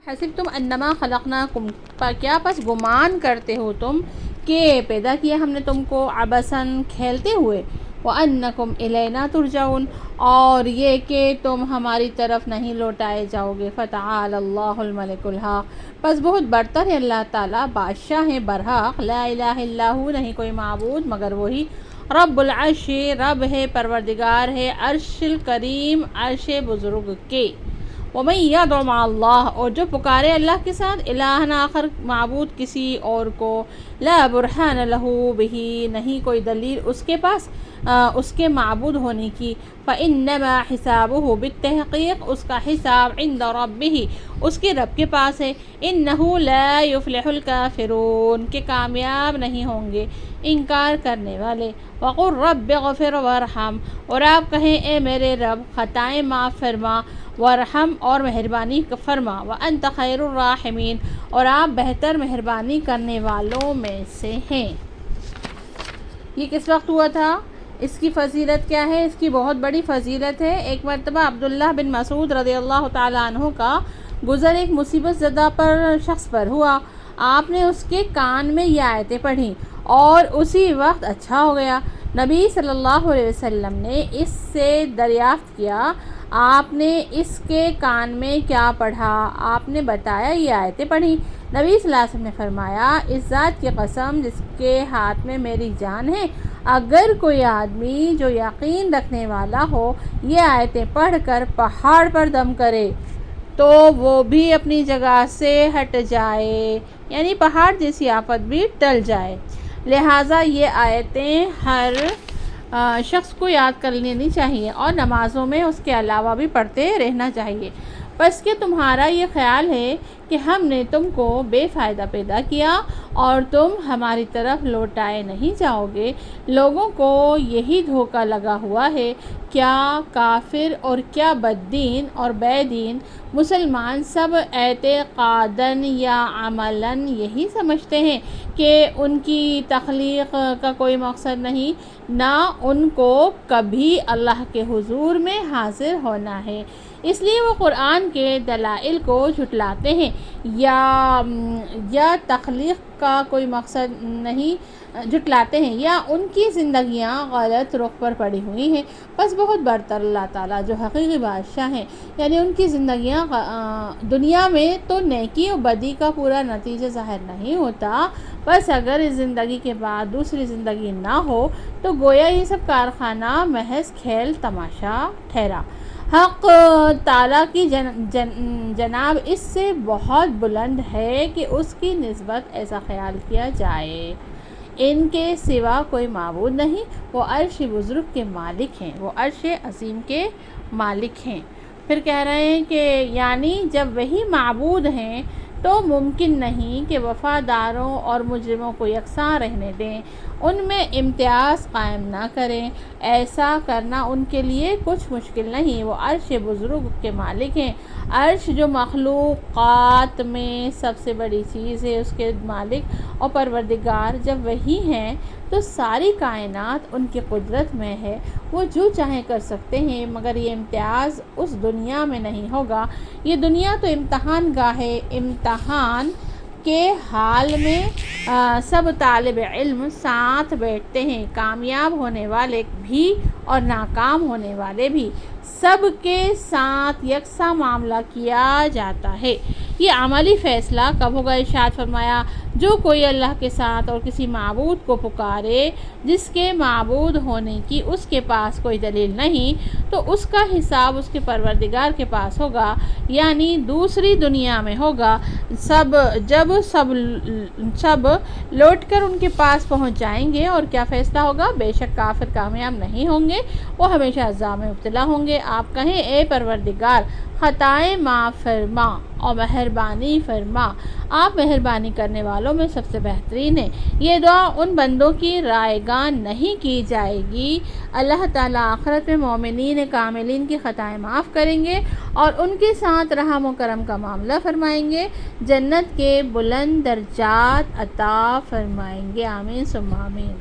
حسبتم انما خلقناکم، کیا پس گمان کرتے ہو تم کہ پیدا کیا ہم نے تم کو عبثاً کھیلتے ہوئے، وانکم الینا ترجعون، اور یہ کہ تم ہماری طرف نہیں لوٹائے جاؤ گے۔ فتعالی اللہ الملک الحق، پس بہت برتر ہے اللہ تعالیٰ، بادشاہ ہیں برحق، لا الہ الا ہو، نہیں کوئی معبود مگر وہی، رب العرش، رب ہے پروردگار ہے عرش الکریم، عرش بزرگ کے، وَمَن يَدْعُ مَعَ اللَّهِ، اور جو پکارے اللہ کے ساتھ الٰہًا آخر، معبود کسی اور کو، لا برہان لہ بہ، نہیں کوئی دلیل اس کے پاس اس کے معبود ہونے کی، فإنما حسابہ، بالتحقیق اس کا حساب عند ربہ، اس کے رب کے پاس ہے، انہ لا یفلح الکافرون، کہ کامیاب نہیں ہوں گے انکار کرنے والے، وقل رب اغفر وارحم، اور آپ کہیں اے میرے رب خطائیں معاف فرما، وارحم اور مہربانی فرما، وانت خیر الراحمین، اور آپ بہتر مہربانی کرنے والوں میں سے ہیں۔ یہ کس وقت ہوا تھا؟ اس کی فضیلت کیا ہے؟ اس کی بہت بڑی فضیلت ہے۔ ایک مرتبہ عبداللہ بن مسعود رضی اللہ تعالیٰ عنہ کا گزر ایک مصیبت زدہ شخص پر ہوا، آپ نے اس کے کان میں یہ آیتیں پڑھیں اور اسی وقت اچھا ہو گیا۔ نبی صلی اللہ علیہ وسلم نے اس سے دریافت کیا، آپ نے اس کے کان میں کیا پڑھا؟ آپ نے بتایا یہ آیتیں پڑھیں۔ نبی صلی اللہ علیہ وسلم نے فرمایا، اس ذات کی قسم جس کے ہاتھ میں میری جان ہے، اگر کوئی آدمی جو یقین رکھنے والا ہو یہ آیتیں پڑھ کر پہاڑ پر دم کرے تو وہ بھی اپنی جگہ سے ہٹ جائے، یعنی پہاڑ جیسی آفت بھی ٹل جائے۔ لہٰذا یہ آیتیں ہر شخص کو یاد کر لینی چاہیے اور نمازوں میں اس کے علاوہ بھی پڑھتے رہنا چاہیے۔ بس کہ تمہارا یہ خیال ہے کہ ہم نے تم کو بے فائدہ پیدا کیا اور تم ہماری طرف لوٹائے نہیں جاؤ گے، لوگوں کو یہی دھوکہ لگا ہوا ہے۔ کیا کافر اور کیا بددین اور بے دین مسلمان سب اعتقاداً یا عملاً یہی سمجھتے ہیں کہ ان کی تخلیق کا کوئی مقصد نہیں، نہ ان کو کبھی اللہ کے حضور میں حاضر ہونا ہے، اس لیے وہ قرآن کے دلائل کو جھٹلاتے ہیں، یا تخلیق کا کوئی مقصد نہیں جھٹلاتے ہیں، یا ان کی زندگیاں غلط رخ پر پڑی ہوئی ہیں۔ بس بہت برتر اللہ تعالیٰ جو حقیقی بادشاہ ہیں، یعنی ان کی زندگیاں دنیا میں تو نیکی و بدی کا پورا نتیجہ ظاہر نہیں ہوتا، بس اگر اس زندگی کے بعد دوسری زندگی نہ ہو تو گویا یہ سب کارخانہ محض کھیل تماشا ٹھہرا۔ حق تعالیٰ کی جناب اس سے بہت بلند ہے کہ اس کی نسبت ایسا خیال کیا جائے، ان کے سوا کوئی معبود نہیں، وہ عرش بزرگ کے مالک ہیں، وہ عرش عظیم کے مالک ہیں۔ پھر کہہ رہے ہیں کہ یعنی جب وہی معبود ہیں تو ممکن نہیں کہ وفاداروں اور مجرموں کو یکساں رہنے دیں، ان میں امتیاز قائم نہ کریں، ایسا کرنا ان کے لیے کچھ مشکل نہیں۔ وہ عرش بزرگ کے مالک ہیں، عرش جو مخلوقات میں سب سے بڑی چیز ہے، اس کے مالک اور پروردگار جب وہی ہیں تو ساری کائنات ان کی قدرت میں ہے، وہ جو چاہیں کر سکتے ہیں، مگر یہ امتیاز اس دنیا میں نہیں ہوگا۔ یہ دنیا تو امتحان گاہ ہے، امتحان کے حال میں سب طالب علم ساتھ بیٹھتے ہیں، کامیاب ہونے والے بھی اور ناکام ہونے والے بھی، سب کے ساتھ یکساں معاملہ کیا جاتا ہے۔ یہ عملی فیصلہ کب ہوگا؟ ارشاد فرمایا، جو کوئی اللہ کے ساتھ اور کسی معبود کو پکارے جس کے معبود ہونے کی اس کے پاس کوئی دلیل نہیں، تو اس کا حساب اس کے پروردگار کے پاس ہوگا، یعنی دوسری دنیا میں ہوگا، جب سب لوٹ کر ان کے پاس پہنچ جائیں گے۔ اور کیا فیصلہ ہوگا؟ بے شک کافر کامیاب نہیں ہوں گے، وہ ہمیشہ عذاب میں مبتلا ہوں گے۔ آپ کہیں اے پروردگار خطائیں معاف فرما اور مہربانی فرما، آپ مہربانی کرنے والوں میں سب سے بہترین ہیں۔ یہ دعا ان بندوں کی رائگاں نہیں کی جائے گی، اللہ تعالیٰ آخرت میں مومنین کاملین کی خطائیں معاف کریں گے اور ان کے ساتھ رحم و کرم کا معاملہ فرمائیں گے، جنت کے بلند درجات عطا فرمائیں گے۔ آمین ثم آمین۔